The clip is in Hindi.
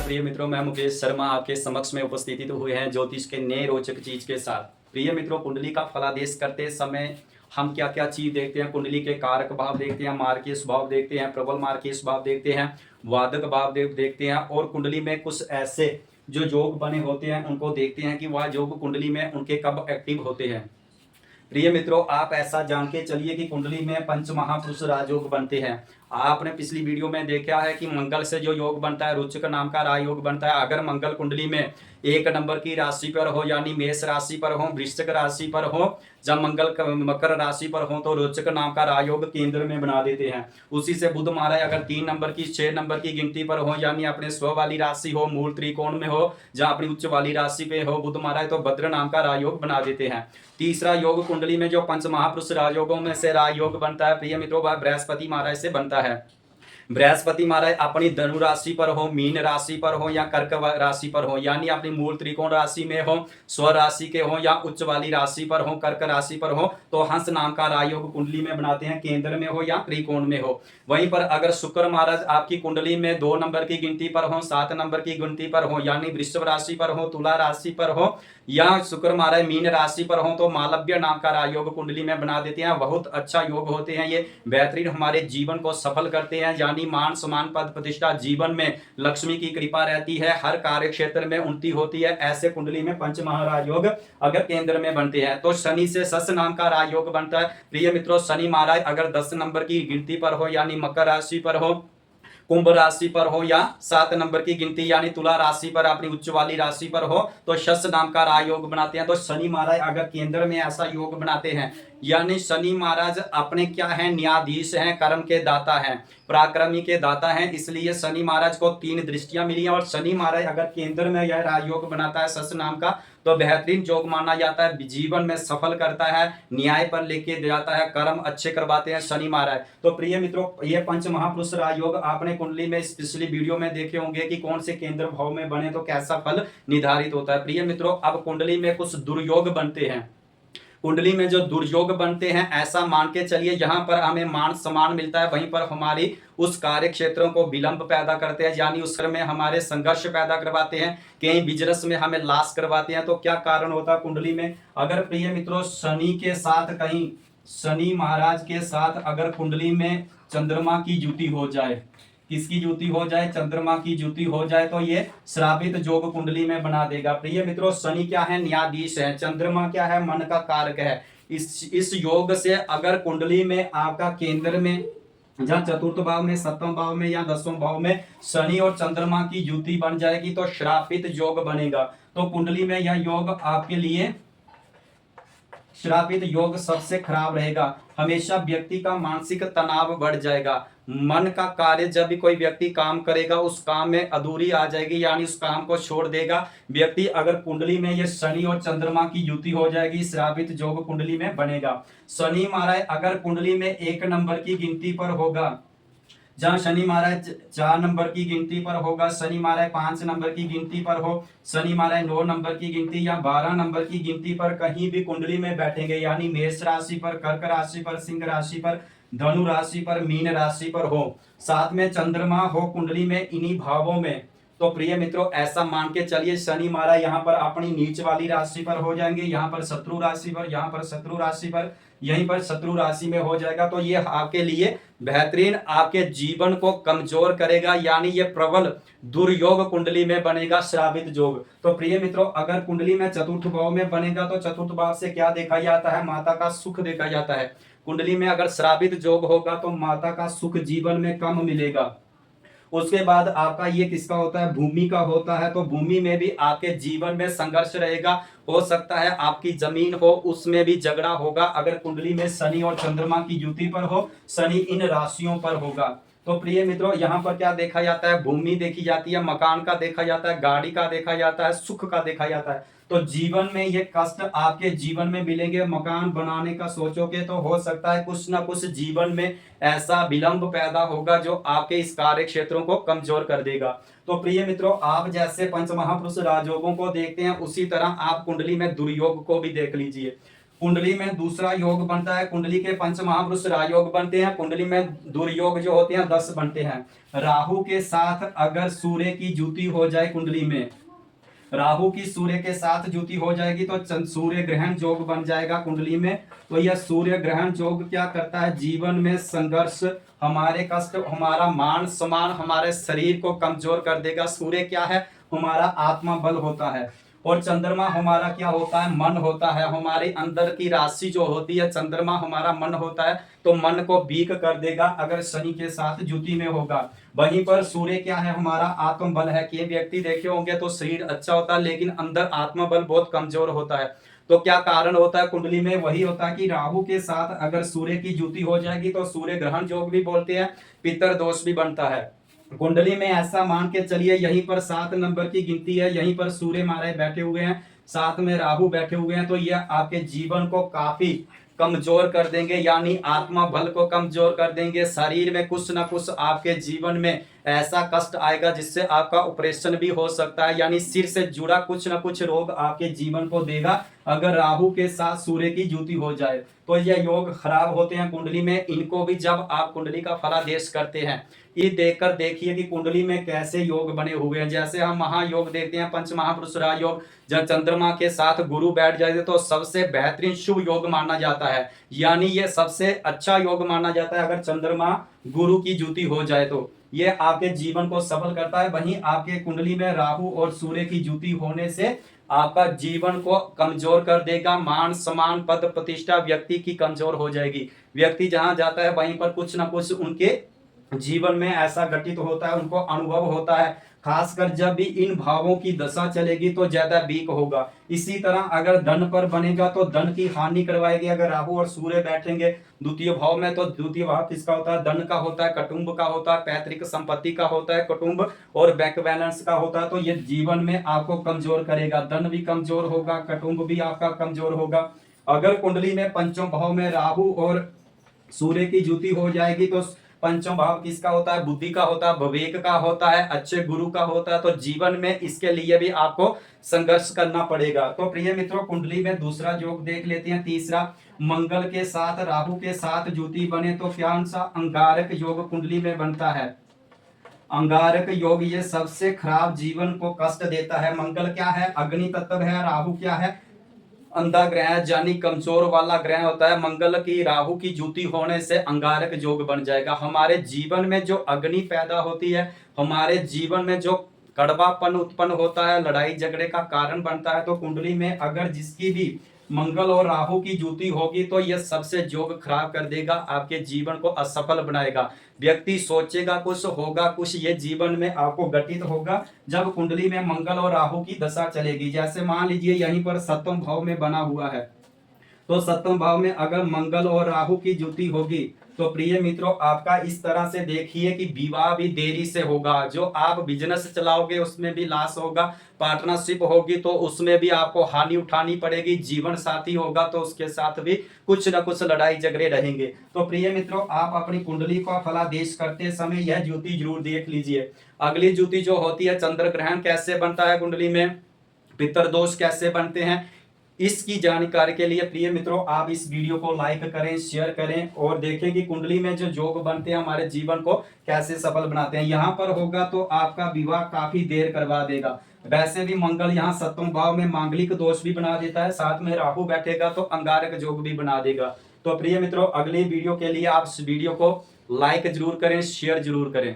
प्रिय मित्रों, मैं मुकेश शर्मा आपके समक्ष में उपस्थिति तो हुए हैं ज्योतिष के नए रोचक चीज के साथ। प्रिय मित्रों, कुंडली का फलादेश करते समय हम क्या क्या चीज देखते हैं? कुंडली के कारक भाव देखते हैं, मार्कीय स्वभाव देखते हैं, प्रबल मार्कीय स्वभाव देखते हैं, वादक भाव देखते हैं, और कुंडली में कुछ ऐसे जो योग बने होते हैं उनको देखते हैं कि वह योग कुंडली में उनके कब एक्टिव होते हैं। प्रिय मित्रों, आप ऐसा जान के चलिए कि कुंडली में पंच महापुरुष राजयोग बनते हैं। आपने पिछली वीडियो में देखा है कि मंगल से जो योग बनता है, रुचक नाम का राजयोग बनता है। अगर मंगल कुंडली में 1 नंबर की राशि पर हो, यानी मेष राशि पर हो, वृश्चिक राशि पर हो, जब मंगल मकर राशि पर हो तो रोचक नाम का राजयोग केंद्र में बना देते हैं। उसी से बुध महाराज अगर 3 नंबर की 6 नंबर की गिनती पर हो, यानी अपने स्व वाली राशि हो, मूल त्रिकोण में हो, जहां अपनी उच्च वाली राशि पे हो बुध महाराज, तो भद्र नाम का राजयोग बना देते हैं। तीसरा योग कुंडली में जो पंच महापुरुष राजयोगों में से राजयोग बनता है, प्रिय मित्रों, वह बृहस्पति महाराज से बनता है। बृहस्पति महाराज अपनी धनु राशि पर हो, मीन राशि पर हो या कर्क राशि पर हो, यानी अपनी मूल त्रिकोण राशि में हो, स्व राशि के हो या उच्च वाली राशि पर हो, कर्क राशि पर हो, तो हंस नाम का राजयोग कुंडली में बनाते हैं, केंद्र में हो या त्रिकोण में हो। वहीं पर अगर शुक्र महाराज आपकी कुंडली में 2 नंबर की गिनती पर हो, 7 नंबर की गिनती पर हो, यानी वृषभ राशि पर हो, तुला राशि पर हो, या शुक्र महाराज मीन राशि पर हो, तो मालव्य नाम का राजयोग कुंडली में बना देते हैं। बहुत अच्छा योग होते हैं ये, बेहतरीन हमारे जीवन को सफल करते हैं, यानी मान सम्मान पद प्रतिष्ठा, जीवन में लक्ष्मी की कृपा रहती है, हर कार्य क्षेत्र में उन्नति होती है। ऐसे कुंडली में पंच महाराजयोग अगर केंद्र में बनते हैं तो शनि से शश नाम का राजयोग बनता है। प्रिय मित्रों, शनि महाराज अगर 10 नंबर की गिनती पर हो, यानी मकर राशि पर हो, कुंभ राशि पर हो, या 7 नंबर की गिनती यानी तुला राशि पर अपनी उच्च वाली राशि पर हो, तो शश नाम का राजयोग बनाते हैं। तो शनि महाराज अगर केंद्र में ऐसा योग बनाते हैं, यानी शनि महाराज अपने क्या है, न्यायाधीश हैं, कर्म के दाता हैं, पराक्रमी के दाता हैं, इसलिए शनि महाराज को 3 दृष्टियां मिली हैं। और शनि महाराज अगर केंद्र में यह राजयोग बनाता है शश नाम का, तो बेहतरीन योग माना जाता है, जीवन में सफल करता है, न्याय पर लेके जाता है, कर्म अच्छे करवाते हैं शनि महाराज। तो प्रिय मित्रों, ये पंच महापुरुष राजयोग आपने कुंडली में पिछली वीडियो में देखे होंगे कि कौन से केंद्र भाव में बने तो कैसा फल निर्धारित होता है। प्रिय मित्रों, अब कुंडली में कुछ दुर्योग बनते हैं। कुंडली में जो दुर्योग बनते हैं, ऐसा मान के चलिए यहाँ पर हमें मान सम्मान मिलता है, वहीं पर हमारी उस कार्य क्षेत्रों को विलंब पैदा करते हैं, यानी उस में हमारे संघर्ष पैदा करवाते हैं, कहीं बिजनेस में हमें लॉस करवाते हैं। तो क्या कारण होता है कुंडली में? अगर प्रिय मित्रों शनि के साथ कहीं, शनि महाराज के साथ अगर कुंडली में चंद्रमा की युति हो जाए, किसकी युति हो जाए? चंद्रमा की युति हो जाए, तो ये श्रापित योग कुंडली में बना देगा। प्रिय मित्रों, शनि क्या है? न्यायाधीश है। चंद्रमा क्या है? मन का कारक है। इस योग से अगर कुंडली में आपका केंद्र में, जहाँ चतुर्थ भाव में, सप्तम भाव में या 10वें भाव में शनि और चंद्रमा की युति बन जाएगी, तो श्रापित योग बनेगा। तो कुंडली में यह योग आपके लिए श्रापित योग सबसे खराब रहेगा। हमेशा व्यक्ति का मानसिक तनाव बढ़ जाएगा। मन का कार्य जब भी कोई व्यक्ति काम करेगा, उस काम में अधूरी आ जाएगी, यानी उस काम को छोड़ देगा व्यक्ति। अगर कुंडली में ये शनि और चंद्रमा की युति हो जाएगी, श्रापित योग कुंडली में बनेगा। शनि महाराज अगर कुंडली में 1 नंबर की गिनती पर होगा, जहां शनि महाराज 4 नंबर की गिनती पर होगा, शनि महाराज 5 नंबर की गिनती पर हो, शनि महाराज 9 नंबर की गिनती या 12 नंबर की गिनती पर कहीं भी कुंडली में बैठेंगे, यानी मेष राशि पर, कर्क राशि पर, सिंह राशि पर, धनु राशि पर, मीन राशि पर हो, साथ में चंद्रमा हो कुंडली में इन्हीं भावों में, तो प्रिय मित्रों ऐसा मान के चलिए शनि महाराज यहाँ पर अपनी नीच वाली राशि पर हो जाएंगे, यहाँ पर शत्रु राशि पर, यहाँ पर शत्रु राशि पर, यहीं पर शत्रु राशि में हो जाएगा। तो ये आपके लिए बेहतरीन, आपके जीवन को कमजोर करेगा, यानी ये प्रबल दुर्योग कुंडली में बनेगा, श्रापित योग। तो प्रिय मित्रों, अगर कुंडली में चतुर्थ भाव में बनेगा, तो चतुर्थ भाव से क्या देखा जाता है? माता का सुख देखा जाता है। कुंडली में अगर श्रापित योग होगा तो माता का सुख जीवन में कम मिलेगा। उसके बाद आपका ये किसका होता है? भूमि का होता है। तो भूमि में भी आपके जीवन में संघर्ष रहेगा, हो सकता है आपकी जमीन हो उसमें भी झगड़ा होगा, अगर कुंडली में शनि और चंद्रमा की युति पर हो, शनि इन राशियों पर होगा। तो प्रिय मित्रों, यहाँ पर क्या देखा जाता है? भूमि देखी जाती है, मकान का देखा जाता है, गाड़ी का देखा जाता है, सुख का देखा जाता है। तो जीवन में ये कष्ट आपके जीवन में मिलेंगे। मकान बनाने का सोचोगे तो हो सकता है कुछ ना कुछ जीवन में ऐसा विलंब पैदा होगा जो आपके इस कार्य क्षेत्रों को कमजोर कर देगा। तो प्रिय मित्रों, आप जैसे पंच महापुरुष राजयोगों को देखते हैं, उसी तरह आप कुंडली में दुर्योग को भी देख लीजिए। कुंडली में दूसरा योग बनता है, कुंडली के पंच महापुरुष राजयोग बनते हैं, कुंडली में दुर्योग जो होते हैं 10 बनते हैं। राहु के साथ अगर सूर्य की जुति हो जाए कुंडली में, राहु की सूर्य के साथ जुति हो जाएगी तो सूर्य ग्रहण योग बन जाएगा कुंडली में। तो यह सूर्य ग्रहण योग क्या करता है, जीवन में संघर्ष, हमारे कष्ट, हमारा मान सम्मान, हमारे शरीर को कमजोर कर देगा। सूर्य क्या है, हमारा आत्मा बल होता है, और चंद्रमा हमारा क्या होता है, मन होता है। हमारे अंदर की राशि जो होती है, चंद्रमा हमारा मन होता है, तो मन को वीक कर देगा अगर शनि के साथ जुति में होगा। वहीं पर सूर्य क्या है, हमारा आत्म बल है। कि व्यक्ति देखे होंगे तो शरीर अच्छा होता है लेकिन अंदर आत्मा बल बहुत कमजोर होता है। तो क्या कारण होता है कुंडली में, वही होता है कि राहु के साथ अगर सूर्य की जुति हो जाएगी तो सूर्य ग्रहण योग भी बोलते हैं, पितर दोष भी बनता है। कुंडली में ऐसा मान के चलिए, यहीं पर 7 नंबर की गिनती है, यहीं पर सूर्य महाराज बैठे हुए हैं, साथ में राहु बैठे हुए हैं, तो यह आपके जीवन को काफी कमजोर कर देंगे, यानी आत्मा बल को कमजोर कर देंगे। शरीर में कुछ ना कुछ आपके जीवन में ऐसा कष्ट आएगा जिससे आपका ऑपरेशन भी हो सकता है, यानी सिर से जुड़ा कुछ ना कुछ रोग आपके जीवन को देगा अगर राहु के साथ सूर्य की जुति हो जाए। तो यह योग खराब होते हैं कुंडली में। इनको भी जब आप कुंडली का फलादेश करते हैं, ये देखकर देखिए कि कुंडली में कैसे योग बने हुए हैं। जैसे हम महायोग देखते हैं, पंच महापुरुष राजयोग, जब चंद्रमा के साथ गुरु बैठ जाए तो सबसे बेहतरीन शुभ योग माना जाता है, यानी ये सबसे अच्छा योग माना जाता है अगर चंद्रमा गुरु की जुति हो जाए तो ये आपके जीवन को सफल करता है। वहीं आपके कुंडली में राहु और सूर्य की जुति होने से आपका जीवन को कमजोर कर देगा। मान सम्मान पद प्रतिष्ठा व्यक्ति की कमजोर हो जाएगी। व्यक्ति जहां जाता है वहीं पर कुछ ना कुछ उनके जीवन में ऐसा घटित होता है, उनको अनुभव होता है। खासकर जब भी इन भावों की दशा चलेगी तो ज्यादा वीक होगा। इसी तरह अगर धन पर बनेगा तो धन की हानि करवाएगी। अगर राहु और सूर्य बैठेंगे द्वितीय भाव में, तो द्वितीय भाव किसका होता है, धन का होता है, कुटुंब का होता है, पैतृक संपत्ति का होता है, कुटुंब और बैंक बैलेंस का होता है। तो ये जीवन में आपको कमजोर करेगा, धन भी कमजोर होगा, कुटुंब भी आपका कमजोर होगा। अगर कुंडली में पंचम भाव में राहु और सूर्य की जुति हो जाएगी तो पंचम भाव किसका होता है, बुद्धि का होता है, विवेक का होता है, अच्छे गुरु का होता है। तो जीवन में इसके लिए भी आपको संघर्ष करना पड़ेगा। तो प्रिय मित्रों, कुंडली में दूसरा योग देख लेते हैं। तीसरा, मंगल के साथ राहु के साथ जुति बने तो क्या सा अंगारक योग कुंडली में बनता है। अंगारक योग ये सबसे खराब, जीवन को कष्ट देता है। मंगल क्या है, अग्नि तत्व है, राहु क्या है, अंधा ग्रह यानी कमजोर वाला ग्रह होता है। मंगल की राहु की जुति होने से अंगारक योग बन जाएगा। हमारे जीवन में जो अग्नि पैदा होती है, हमारे जीवन में जो कड़वापन उत्पन्न होता है, लड़ाई झगड़े का कारण बनता है, तो कुंडली में अगर जिसकी भी मंगल और राहु की जुति होगी तो यह सबसे योग खराब कर देगा, आपके जीवन को असफल बनाएगा। व्यक्ति सोचेगा कुछ, होगा कुछ, ये जीवन में आपको घटित होगा जब कुंडली में मंगल और राहु की दशा चलेगी। जैसे मान लीजिए यहीं पर सप्तम भाव में बना हुआ है, तो सप्तम भाव में अगर मंगल और राहु की जुति होगी तो प्रिय मित्रों, आपका इस तरह से देखिए कि विवाह भी देरी से होगा। जो आप बिजनेस चलाओगे उसमें भी लॉस होगा, पार्टनरशिप होगी तो उसमें भी आपको हानि उठानी पड़ेगी, जीवन साथी होगा तो उसके साथ भी कुछ न कुछ लड़ाई झगड़े रहेंगे। तो प्रिय मित्रों, आप अपनी कुंडली का फलादेश करते समय यह ज्योति जरूर देख लीजिए। अगली ज्योति जो होती है, चंद्र ग्रहण कैसे बनता है कुंडली में, पितरदोष कैसे बनते हैं, इसकी जानकारी के लिए प्रिय मित्रों आप इस वीडियो को लाइक करें, शेयर करें और देखें कि कुंडली में जो योग बनते हैं हमारे जीवन को कैसे सफल बनाते हैं। यहाँ पर होगा तो आपका विवाह काफी देर करवा देगा। वैसे भी मंगल यहाँ सप्तम भाव में मांगलिक दोष भी बना देता है, साथ में राहु बैठेगा तो अंगारक योग भी बना देगा। तो प्रिय मित्रों, अगली वीडियो के लिए आप इस वीडियो को लाइक जरूर करें, शेयर जरूर करें।